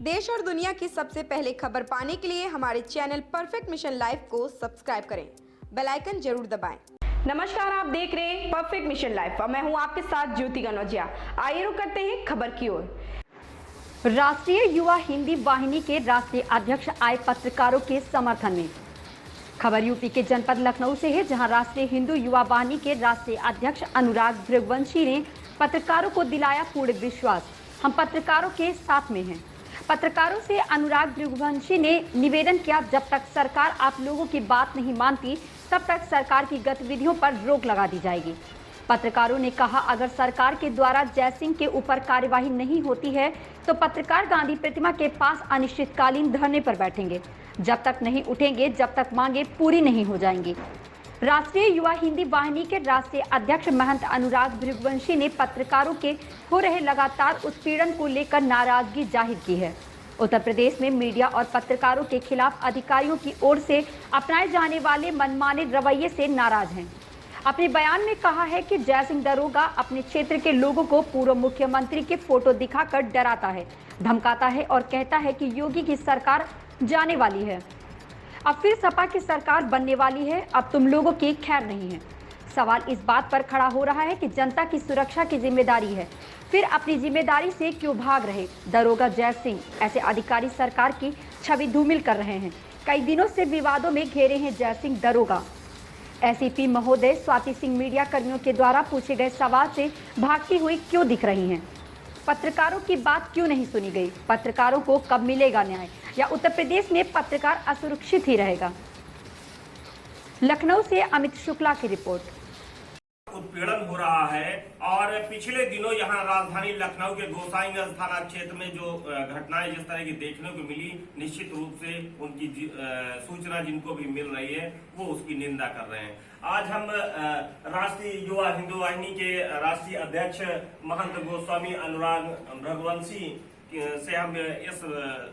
देश और दुनिया की सबसे पहले खबर पाने के लिए हमारे चैनल परफेक्ट मिशन लाइव को सब्सक्राइब करें, बेल आइकन जरूर दबाएं। नमस्कार, आप देख रहे हैं परफेक्ट मिशन लाइव और मैं हूं आपके साथ ज्योति कनौजिया। आइए रुक करते हैं खबर की ओर। राष्ट्रीय युवा हिंदी वाहिनी के राष्ट्रीय अध्यक्ष आए पत्रकारों के समर्थन में। खबर यूपी के जनपद लखनऊ से है, जहां राष्ट्रीय हिंदू युवा वाहिनी के राष्ट्रीय अध्यक्ष अनुराग भृगुवंशी ने पत्रकारों को दिलाया पूर्ण विश्वास, हम पत्रकारों के साथ में हैं। पत्रकारों से अनुराग भृगुवंशी ने निवेदन किया, जब तक सरकार आप लोगों की बात नहीं मानती तब तक सरकार की गतिविधियों पर रोक लगा दी जाएगी। पत्रकारों ने कहा, अगर सरकार के द्वारा जयसिंह के ऊपर कार्यवाही नहीं होती है तो पत्रकार गांधी प्रतिमा के पास अनिश्चितकालीन धरने पर बैठेंगे, जब तक नहीं उठेंगे जब तक मांगे पूरी नहीं हो जाएंगी। राष्ट्रीय युवा हिंदी वाहिनी के राष्ट्रीय अध्यक्ष महंत अनुराग भृगुवंशी ने पत्रकारों के हो रहे लगातार उत्पीड़न को लेकर नाराजगी जाहिर की है। उत्तर प्रदेश में मीडिया और पत्रकारों के खिलाफ अधिकारियों की ओर से अपनाए जाने वाले मनमाने रवैये से नाराज हैं। अपने बयान में कहा है कि जयसिंह दरोगा अपने क्षेत्र के लोगों को पूर्व मुख्यमंत्री के फोटो दिखाकर डराता है, धमकाता है और कहता है कि योगी की सरकार जाने वाली है, अब फिर सपा की सरकार बनने वाली है, अब तुम लोगों की खैर नहीं है। सवाल इस बात पर खड़ा हो रहा है कि जनता की सुरक्षा की जिम्मेदारी है, फिर अपनी जिम्मेदारी से क्यों भाग रहे। दरोगा जयसिंह ऐसे अधिकारी सरकार की छवि धूमिल कर रहे हैं। कई दिनों से विवादों में घिरे हैं जयसिंह दरोगा। एसीपी महोदय स्वाति सिंह मीडिया कर्मियों के द्वारा पूछे गए सवाल से भागती हुई क्यों दिख रही हैं? पत्रकारों की बात क्यों नहीं सुनी गई? पत्रकारों को कब मिलेगा न्याय, या उत्तर प्रदेश में पत्रकार असुरक्षित ही रहेगा? लखनऊ से अमित शुक्ला की रिपोर्ट। उत्पीड़न हो रहा है और पिछले दिनों यहां राजधानी लखनऊ के गोसाईगंज थाना क्षेत्र में जो घटनाएं जिस तरह की देखने को मिली, निश्चित रूप से उनकी सूचना जिनको भी मिल रही है वो उसकी निंदा कर रहे हैं। आज हम राष्ट्रीय युवा हिंदू वाहिनी के राष्ट्रीय अध्यक्ष महंत गोस्वामी अनुराग भृगुवंशी से हम इस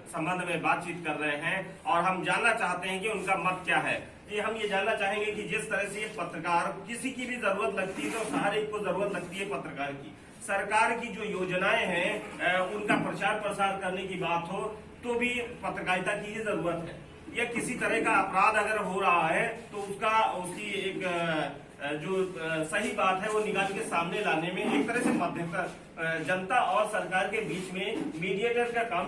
संबंध में बातचीत कर रहे हैं और हम जानना चाहते हैं कि उनका मत क्या है। हम ये जानना चाहेंगे कि जिस तरह से पत्रकार किसी की भी जरूरत लगती है तो हर एक को जरूरत लगती है पत्रकार की। सरकार की जो योजनाएं हैं उनका प्रचार प्रसार करने की बात हो तो भी पत्रकारिता की ही जरूरत है। या किसी तरह का अपराध अगर हो रहा है तो उसकी एक जो सही बात है वो निकाल के सामने लाने में एक तरह से मध्यस्थ जनता और सरकार के बीच में मीडिएटर का काम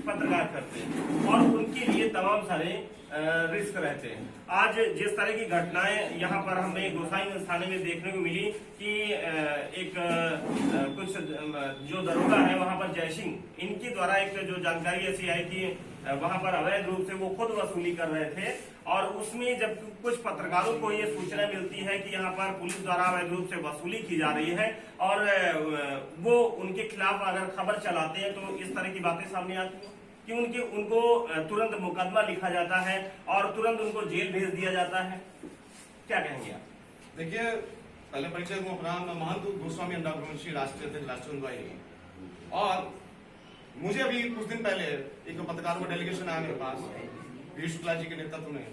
पत्रकार करते हैं और उनके लिए तमाम सारे रिस्क रहते हैं। आज जिस तरह की घटनाएं यहाँ पर हमें गोसाईगंज थाने में देखने को मिली कि एक कुछ जो दरोगा है वहां पर जयसिंह इनके द्वारा एक जो जानकारी ऐसी आई कि वहां पर अवैध रूप से वो खुद वसूली कर रहे थे और उसमें जब कुछ पत्रकारों को ये सूचना मिलती है कि यहाँ पर पुलिस द्वारा अवैध रूप से वसूली की जा रही है और वो उनके खिलाफ अगर खबर चलाते हैं तो इस तरह की बातें सामने आती हैं कि उनको तुरंत मुकदमा लिखा जाता है और तुरंत उनको जेल भेज दिया जाता है। क्या कहेंगे आप? देखिए, पहले परिचय दूं अपना, मैं महंत गोस्वामी अनुराग भृगुवंशी राष्ट्रीय अध्यक्ष राष्ट्रीय वाहिनी। और मुझे अभी कुछ दिन पहले एक पत्रकारों का डेलीगेशन आया मेरे पास वी शुक्ला जी के नेतृत्व में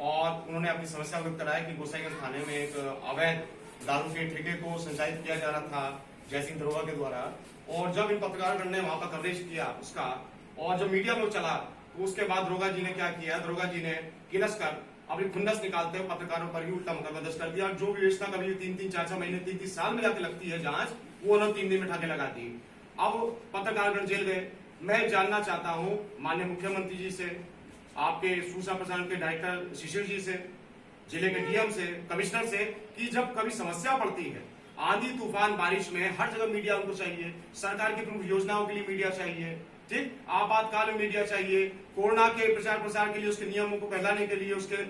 और उन्होंने अपनी समस्या व्यक्त कराया कि गोसाईगंज थाने में एक अवैध दारू के ठेके को संचालित किया जा रहा था जयसिंह दरोगा के द्वारा। और जब इन पत्रकारों ने वहां पर कवरेज किया उसका और जब मीडिया में चला तो उसके बाद दरोगा जी ने क्या किया, दरोगा जी ने किलस कर अपनी खुंदस निकालते हुए पत्रकारों पर ही उल्टा मुकदमा दर्ज कर दिया। जो विवेचना कभी 3-3, 4-4 महीने, 3-3 साल में जाके लगती है जांच, वो उन्होंने 3 दिन में ठाके लगा दी। अब पत्रकारगण जेल गए। मैं जानना चाहता हूं माननीय मुख्यमंत्री जी से, आपके सूचना प्रसारण के डायरेक्टर शिशिर जी से, जिले के डीएम से, कमिश्नर से, कि जब कभी समस्या पड़ती है आंधी तूफान बारिश में हर जगह मीडिया उनको चाहिए, सरकार की प्रमुख योजनाओं के लिए मीडिया चाहिए, ठीक, आपातकाल में मीडिया चाहिए, कोरोना के प्रचार प्रसार के लिए उसके नियमों को फैलाने के लिए, उसके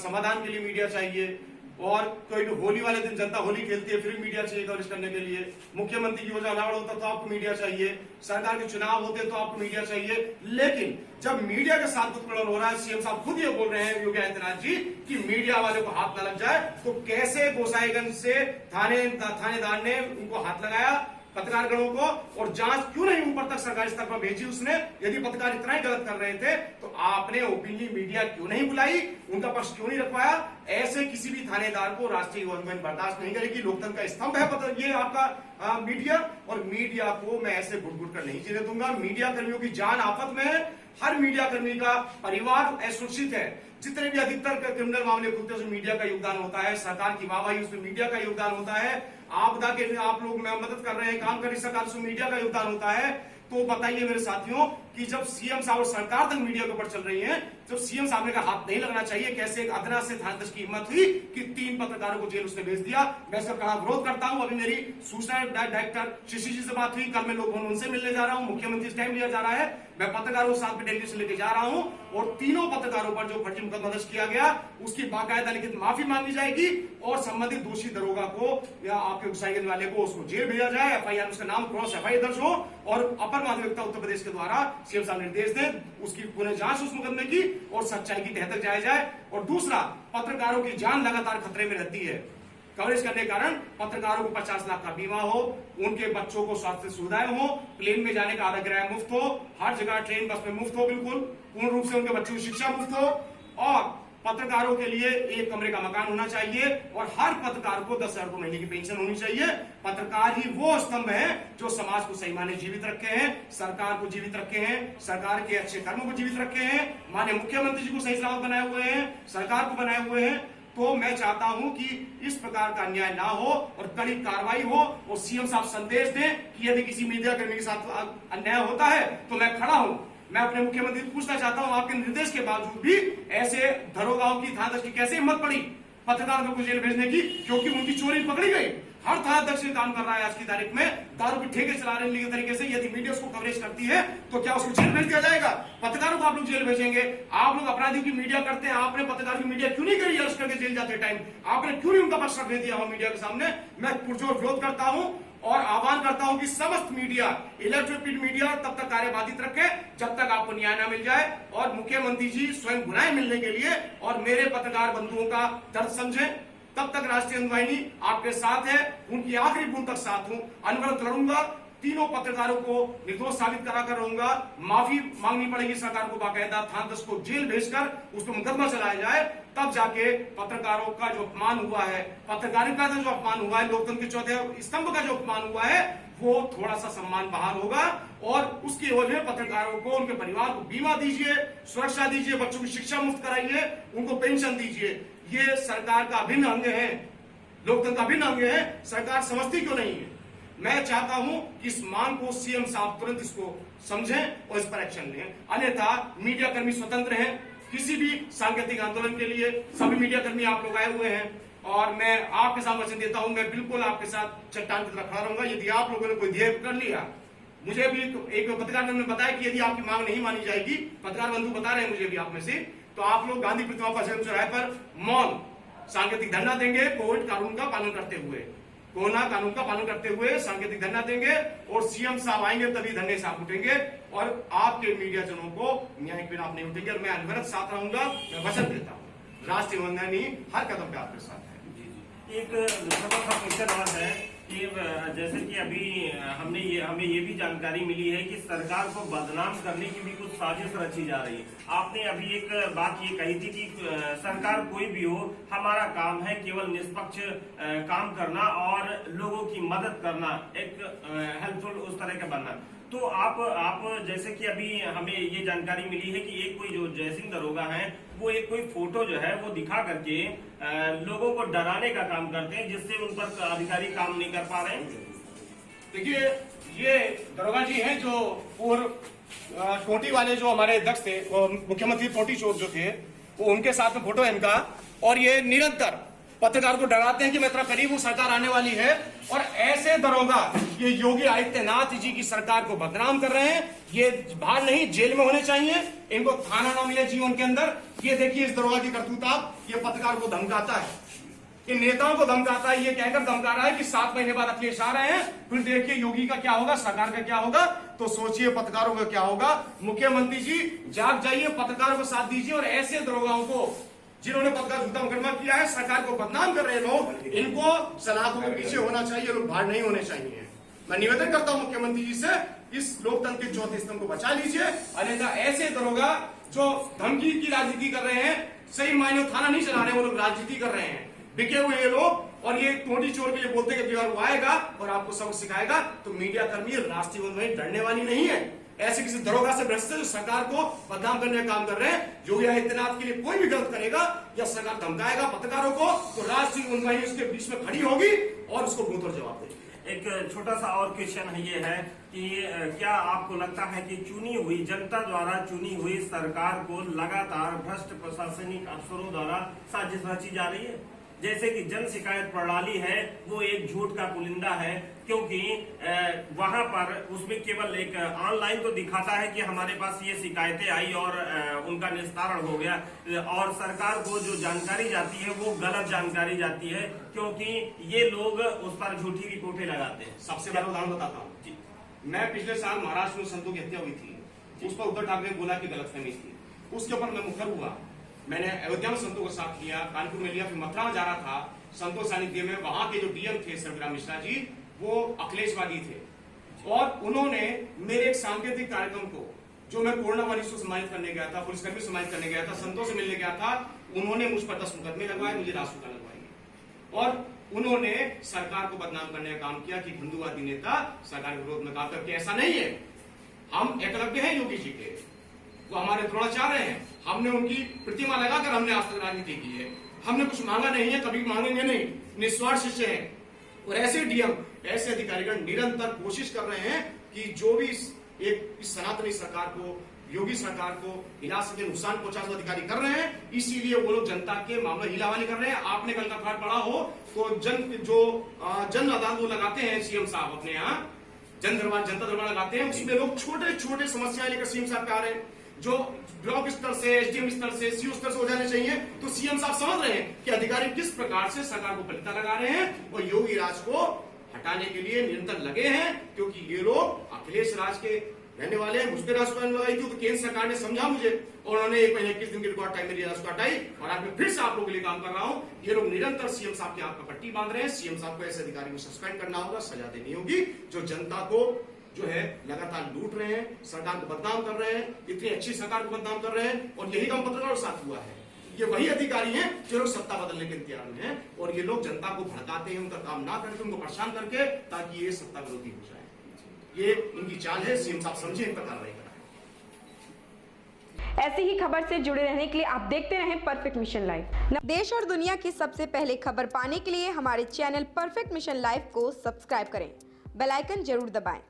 समाधान के लिए मीडिया चाहिए। और कोई होली वाले दिन जनता होली खेलती है फिर मीडिया चाहिए कवरेज करने के लिए। मुख्यमंत्री की योजना अनावरण होता तो आपको मीडिया चाहिए, सरकार के चुनाव होते तो आपको मीडिया चाहिए। लेकिन जब मीडिया के साथ उत्पीड़न हो रहा है, सीएम साहब खुद ये बोल रहे हैं योगी आदित्यनाथ जी कि मीडिया वाले को हाथ न लग जाए, तो कैसे गोसाईगंज से थानेदार ने उनको हाथ लगाया पत्रकारगणों को, और जांच क्यों नहीं ऊपर तक सरकारी स्तर पर भेजी उसने? यदि पत्रकार इतना ही गलत कर रहे थे तो आपने ओपनली मीडिया क्यों नहीं बुलाई, उनका पक्ष क्यों नहीं रखवाया? ऐसे किसी भी थानेदार को राष्ट्रीय गवर्नमेंट बर्दाश्त नहीं करेगी। लोकतंत्र का स्तंभ है ये आपका मीडिया, और मीडिया को मैं ऐसे घुट कर नहीं जीने दूंगा। मीडिया कर्मियों की जान आफत में है, हर मीडिया कर्मी का परिवार असुरक्षित है। जितने भी अधिकतर क्रिमिनल मामले खुलते हैं उसमें मीडिया का योगदान होता है, सरकार की वाहवाही उसमें मीडिया का योगदान होता है, आपदा के आप लोग मदद कर रहे हैं, काम कर रही सरकार, उसमें मीडिया का योगदान होता है। तो बताइए मेरे साथियों कि जब सीएम साहब और सरकार तक मीडिया के ऊपर चल रही है, जब सीएम साहब ने कहा हाथ नहीं लगना चाहिए, कैसे एक अदना से थानाध्यक्ष की हिम्मत हुई कि 3 पत्रकारों को जेल उसने भेज दिया। मैं इसका कहा विरोध करता हूं। अभी मेरी सूचना डायरेक्टर शशि जी से बात हुई, कल मैं लोग उनसे मिलने जा रहा हूं, मुख्यमंत्री से टाइम लिया जा रहा है, मैं पत्रकारों के साथ में डेलीगेशन लेके जा रहा हूं, और तीनों पत्रकारों पर जो फर्जी मुकदमा दर्ज किया गया उसकी बाकायदा लिखित माफी मांगी जाएगी, और संबंधित दोषी दरोगा को या आपके गुस्साई करने वाले को उसको जेल भेजा जाए, एफआईआर उसका नाम क्रॉस एफआईआर दर्ज हो, और अपर महाधिवक्ता उत्तर प्रदेश के द्वारा सीएम साहब निर्देश दें उसकी पुनः जांच उस मुकदमे की और सच्चाई की तह तक जाया जाए। और दूसरा, पत्रकारों की जान लगातार खतरे में रहती है। कवरेज करने के कारण पत्रकारों को 50 लाख का बीमा हो, उनके बच्चों को स्वास्थ्य सुविधाएं हो, प्लेन में जाने का आधा किराया मुफ्त हो, हर जगह ट्रेन बस में मुफ्त हो, बिल्कुल पूर्ण रूप से उनके बच्चों की शिक्षा मुफ्त हो, और पत्रकारों के लिए एक कमरे का मकान होना चाहिए, और हर पत्रकार को 10,000 रुपए महीने की पेंशन होनी चाहिए। पत्रकार ही वो स्तंभ है जो समाज को सही माने जीवित रखे हैं, सरकार को जीवित रखे हैं, सरकार के अच्छे कर्मों को जीवित रखे हैं, माननीय मुख्यमंत्री जी को सही सलामत बनाए हुए हैं, सरकार को बनाए हुए हैं। तो मैं चाहता हूं कि इस प्रकार का अन्याय ना हो और कड़ी कार्रवाई हो, और सीएम साहब संदेश दें कि यदि किसी मीडिया कर्मी के साथ अन्याय होता है तो मैं खड़ा हूं। मैं अपने मुख्यमंत्री से पूछना चाहता हूं, आपके निर्देश के बावजूद भी ऐसे दरोगाओं की थानाध्यक्ष की कैसे हिम्मत पड़ी पत्रकारों को जेल भेजने की, क्योंकि उनकी चोरी पकड़ी गई। हर थानाध्यक्ष काम कर रहा है आज की तारीख में, दारू के ठेके चला रहे हैं तरीके से। यदि मीडिया उसको कवरेज करती है तो क्या उसको जेल भेज दिया जाएगा? पत्रकारों को आप लोग जेल भेजेंगे? आप लोग अपराधियों की मीडिया करते हैं, आपने पत्रकारों की मीडिया क्यों नहीं करी अरेस्ट करके जेल जाते टाइम? आपने क्यों नहीं उनका पक्ष रख दिया हो मीडिया के सामने? मैं पुरजोर विरोध करता हूं और आह्वान करता हूं कि समस्त मीडिया, इलेक्ट्रॉनिक मीडिया तब तक कार्य बाधित रखे जब तक आपको न्याय न मिल जाए, और मुख्यमंत्री जी स्वयं बुलाए मिलने के लिए और मेरे पत्रकार बंधुओं का दर्द समझें। तब तक राष्ट्रीय हिंद वाहिनी आपके साथ है, उनकी आखिरी बूंद तक साथ हूं, अनवरत लड़ूंगा, तीनों पत्रकारों को निर्दोष साबित करा कर रहूंगा। माफी मांगनी पड़ेगी सरकार को, बाकायदा थानाध्यक्ष को जेल भेजकर उस पर मुकदमा चलाया जाए, तब जाके पत्रकारों का जो अपमान हुआ है, पत्रकारिता का जो अपमान हुआ है, लोकतंत्र के चौथे स्तंभ का जो अपमान हुआ है, वो थोड़ा सा सम्मान बहाल होगा। और उसकी एवज में पत्रकारों को, उनके परिवार को बीमा दीजिए, सुरक्षा दीजिए, बच्चों की शिक्षा मुफ्त कराइए, उनको पेंशन दीजिए। ये सरकार का अभिन्न अंग है, लोकतंत्र का अभिन्न अंग है, सरकार समझती क्यों नहीं है? मैं चाहता हूं कि इस मांग को सीएम साहब तुरंत इसको समझें और इस पर एक्शन लें, अन्यथा मीडिया कर्मी स्वतंत्र हैं। किसी भी सांकेतिक आंदोलन के लिए सभी मीडिया कर्मी आप लोग आए हुए हैं, और मैं आपके साथ वचन देता हूं, मैं बिल्कुल आपके साथ चट्टान की तरह खड़ा रहूंगा। यदि आप लोगों ने कोई ध्येय कर लिया, मुझे भी एक पत्रकार ने बताया कि यदि आपकी मांग नहीं मानी जाएगी, पत्रकार बंधु बता रहे हैं मुझे भी आप में से, तो आप लोग गांधी प्रतिमा पर चौराहे पर मौन सांकेतिक धरना देंगे, कोविड कानून का पालन करते हुए, कोरोना कानून का पालन करते हुए सांकेतिक धरना देंगे, और सीएम साहब आएंगे तभी धरने साहब उठेंगे, और आपके मीडिया जनों को न्याय के बिना आप नहीं उठेंगे। और मैं अनवरत साथ रहूंगा, मैं वचन देता हूँ, राष्ट्रीय वंदनी हर कदम पे आपके साथ है। एक दूसरा सा क्वेश्चन और है कि जैसे कि अभी हमें ये भी जानकारी मिली है कि सरकार को बदनाम करने की भी कुछ साजिश रची जा रही है। आपने अभी एक बात ये कही थी कि सरकार कोई भी हो, हमारा काम है केवल निष्पक्ष काम करना और लोगों की मदद करना, एक हेल्पफुल उस तरह का बनना। तो आप जैसे कि अभी हमें ये जानकारी मिली है कि एक कोई जो जयसिंह दरोगा है, वो एक कोई फोटो जो है वो दिखा करके लोगों को डराने का काम करते हैं, जिससे उन पर अधिकारी काम नहीं कर पा रहे हैं। देखिए, ये दरोगा जी हैं जो पूर्व टोटी वाले जो हमारे अध्यक्ष थे, वो मुख्यमंत्री टोटी चोर जो थे, वो उनके साथ में फोटो है इनका, और ये निरंतर पत्रकार को डराते हैं कि मैं इतना करीब हूं, सरकार आने वाली है। और ऐसे दरोगा ये योगी आदित्यनाथ जी की सरकार को बदनाम कर रहे हैं। ये बाहर नहीं, जेल में होने चाहिए, इनको थाना ना मिले जीवन के अंदर। ये देखिए इस दरोगा की करतूत, ये पत्रकार को धमकाता है, इन नेताओं को धमकाता है, ये कहकर धमका रहा है कि 7 महीने बाद अखिलेश आ रहे हैं, फिर देखिए योगी का क्या होगा, सरकार का क्या होगा। तो सोचिए पत्रकारों का क्या होगा। मुख्यमंत्री जी जाग जाइए, पत्रकारों को साथ दीजिए, और ऐसे दरोगाओं को जिन्होंने पत्रकार झूठा मुकदमा किया है, सरकार को बदनाम कर रहे लोग, इनको सलाखों के पीछे होना चाहिए, लोग बाहर नहीं होने चाहिए। मैं निवेदन करता हूं मुख्यमंत्री जी से, इस लोकतंत्र के चौथे स्तंभ को बचा लीजिए, अन्यथा ऐसे दरोगा जो धमकी की राजनीति कर रहे हैं, सही मायने थाना नहीं चला रहे, वो लोग राजनीति कर रहे हैं, बिके हुए ये लोग और ये टोटी चोर के लिए बोलते हैं कि अगर वो आएगा और आपको सबक सिखाएगा, तो मीडिया कर्मी राष्ट्रीय वही डरने वाली नहीं है। ऐसे किसी दरोगा से भ्रष्ट जो सरकार को बदनाम करने का काम कर रहे हैं, योगी आदित्यनाथ के लिए कोई भी गलत करेगा या सरकार धमकाएगा पत्रकारों को, तो राष्ट्रीय वही उसके बीच में खड़ी होगी और उसको मुंहतोड़ जवाब देगी। एक छोटा सा और क्वेश्चन ये है कि क्या आपको लगता है कि चुनी हुई जनता द्वारा चुनी हुई सरकार को लगातार भ्रष्ट प्रशासनिक अफसरों द्वारा साजिश रची जा रही है? जैसे कि जन शिकायत प्रणाली है वो एक झूठ का पुलिंदा है, क्योंकि वहां पर उसमें केवल एक ऑनलाइन तो दिखाता है कि हमारे पास ये शिकायतें आई और उनका निस्तारण हो गया, और सरकार को जो जानकारी जाती है वो गलत जानकारी जाती है, क्योंकि ये लोग उस पर झूठी रिपोर्टें लगाते हैं। सबसे बड़ा उदाहरण बताता हूँ, मैं पिछले साल महाराष्ट्र में संतों की हत्या हुई थी, उस पर उद्धव ठाकरे ने बोला कि गलतफहमी थी, उसके ऊपर मैं मुखर हुआ। मैंने अयोध्या में संतों का साथ लिया, कानपुर में लिया, फिर मथुरा में जा रहा था संतों सानिध्य में। वहां के जो डीएम थे सर्वग्राम मिश्रा जी, वो अखिलेशवादी थे और उन्होंने मेरे एक सांकेतिक कार्यक्रम को, जो मैं कोरोना मरीज को सम्मानित करने गया था, पुलिसकर्मी को सम्मानित करने गया था, संतों से मिलने गया था, उन्होंने मुझ पर 10 मुकदमे लगवाए, मुझे राष्ट्रपति लगवाई और उन्होंने सरकार को बदनाम करने का काम किया कि हिंदूवादी नेता सरकार के विरोध में काम करके। ऐसा नहीं है, हम एकलव्य हैं योगी जी के, वो हमारे द्रोणाचार्य हैं, हमने उनकी प्रतिमा लगाकर हमने आज तक राजनीति की है, हमने कुछ मांगा नहीं है, कभी मांगेंगे नहीं, निस्वार्थ शिष्य हैं। और ऐसे डीएम, ऐसे अधिकारीगण निरंतर कोशिश कर रहे हैं कि जो भी इस सनातनी सरकार को, योगी सरकार को हिला सके, नुकसान पहुंचा सके अधिकारी कर रहे हैं, इसीलिए वो लोग जनता के मामले हिलावानी कर रहे हैं। आपने कल का अखबार पढ़ा हो तो जन अदालत वो लगाते हैं सीएम साहब अपने यहाँ, जनता दरबार लगाते हैं, उसमें लोग छोटे छोटे समस्याएं लेकर सीएम साहब पे आ रहे हैं, जो ब्लॉक स्तर से, एसडीएम स्तर से, सीओ स्तर से हो जाने चाहिए। तो सीएम साहब समझ रहे हैं कि अधिकारी किस प्रकार से सरकार को पलटा लगा रहे हैं और योगी राज को हटाने के लिए निरंतर लगे हैं, क्योंकि ये लोग अखिलेश राज के रहने वाले हैं। मुझ पर राष्ट्रपति लगाई थी तो केंद्र सरकार ने समझा मुझे और उन्होंने 1 महीने 21 दिन की रिकॉर्ड टाइम मेरी राष्ट्र हटाई और आज मैं फिर से आप लोगों के लिए काम कर रहा हूं। ये लोग निरंतर सीएम साहब की आंख पर पट्टी बांध रहे हैं। सीएम साहब को ऐसे अधिकारी को सस्पेंड करना होगा, सजा देनी होगी जो जनता को जो है लगातार लूट रहे हैं, सरकार को बदनाम कर रहे हैं, इतनी अच्छी सरकार को बदनाम कर रहे हैं। और यही काम पत्रकारों के साथ हुआ है। ये वही अधिकारी हैं जो लोग सत्ता बदलने के इंतजार में हैं और ये लोग जनता को भड़काते हैं, उनका काम ना करके उनको परेशान करके, ताकि ये सत्ता विरोधी हो जाए। ये इनकी चाल है, सीएम साहब समझे, इन पर कार्रवाई कराएं। ऐसी ही खबर से जुड़े रहने के लिए आप देखते रहें परफेक्ट मिशन लाइव। देश और दुनिया की सबसे पहले खबर पाने के लिए हमारे चैनल परफेक्ट मिशन लाइव को सब्सक्राइब करें, बेल आइकन जरूर दबाएं।